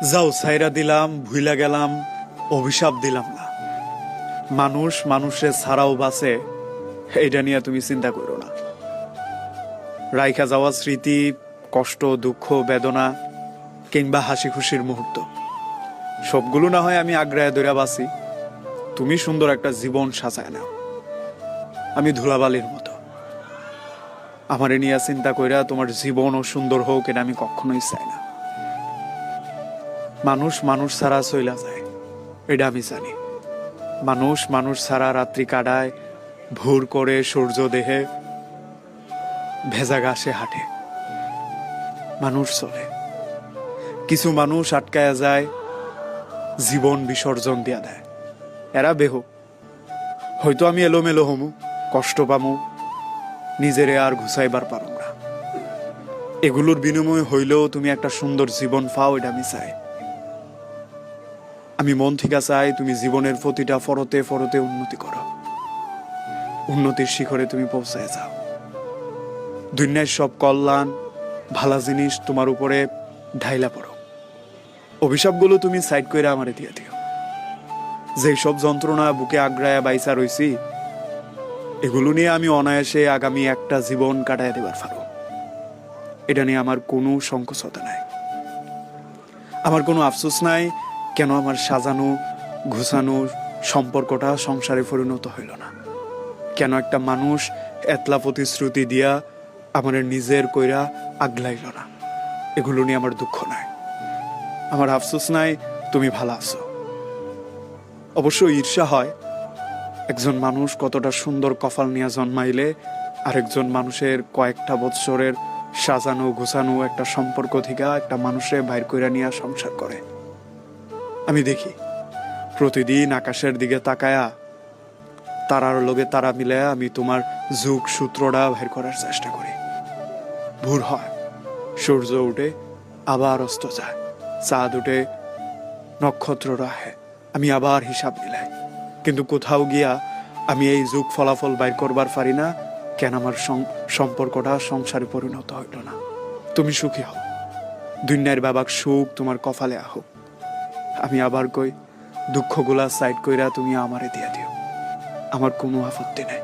যাও ছাইরা দিলাম, ভুইলা গেলাম, অভিশাপ দিলাম না। মানুষ মানুষের ছাড়াও বাঁচে, এইটা নিয়ে তুমি চিন্তা করো না। রাইখা যাওয়া স্মৃতি, কষ্ট, দুঃখ, বেদনা কিংবা হাসি খুশির মুহূর্ত, সবগুলো না হয় আমি আগ্রায় দৈরা বাঁচি। তুমি সুন্দর একটা জীবন সাজায় নাও, আমি ধুলাবালির মতো। আমারে নিয়ে চিন্তা কইরা তোমার জীবনও সুন্দর হোক, এটা আমি কখনোই চাই না। মানুষ মানুষ ছাড়া চইলা যায়, এটা আমি জানি। মানুষ মানুষ ছাড়া রাত্রি কাটায়, ভোর করে সূর্য দেহে, ভেজা ঘাসে হাঁটে। মানুষ চলে, কিছু মানুষ আটকায়া যায়, জীবন বিসর্জন দিয়া দেয়। এরা বেহ, হয়তো আমি এলোমেলো হমু, কষ্ট পামু, নিজেরে আর ঘুষাইবার পারুম না। এগুলোর বিনিময় হইলেও তুমি একটা সুন্দর জীবন পাও, এটা আমি চাই। আমি মন থেকে চাই তুমি জীবনের প্রতিটা ফরতে ফরতে উন্নতি করো, উন্নতির শিখরে তুমি পৌঁছায় যাও। দুনিয়ার সব কল্যাণ, ভালো জিনিস তোমার উপরে ঢাইলা পড়ো। অভিশাপগুলো তুমি সাইড করে আমারে দিয়ে দিও। যে সব যন্ত্রণা বুকে আগ্রায়া বাইসা রইছি, এগুলো নিয়ে আমি অনায়াসে আগামী একটা জীবন কাটায় দেবার পারো। এটা নিয়ে আমার কোনো সংকোচতা নাই, আমার কোনো আফসোস নাই। কেন আমার সাজানো ঘুষানো সম্পর্কটা সংসারে পরিণত হইল না? কেন একটা মানুষ এতলা প্রতিশ্রুতি দিয়া আমার নিজের কইরা আগলাইল না? এগুলো নিয়ে আমার দুঃখ নাই, আমার আফসোস নাই। তুমি ভালো আছো। অবশ্য ঈর্ষা হয়, একজন মানুষ কতটা সুন্দর কপাল নিয়ে জন্মাইলে আরেকজন মানুষের কয়েকটা বৎসরের সাজানো ঘুষানো একটা সম্পর্ক থেকে একটা মানুষের বাইর কইরা নিয়ে সংসার করে। আমি দেখি প্রতিদিন আকাশের দিকে তাকায়া তারার লগে তারা মিলে আমি তোমার যুগ সূত্রটা বের করার চেষ্টা করি। ভোর হয়, সূর্য উঠে আবার অস্ত যায়, চাঁদ উঠে, নক্ষত্র রাহে, আমি আবার হিসাব মিলাই। কিন্তু কোথাও গিয়া আমি এই যুগ ফলাফল বাইর করবার পারি না। কেন আমার সম্পর্কটা সংসারে পরিণত হইল না? তুমি সুখী হও, দুনিয়ার বাবাক সুখ তোমার কপালে আহো। আমি আবার কই, দুঃখগুলা সাইড কইরা তুমি আমারে দিয়া দিও, আমার কোনো আপত্তি নাই।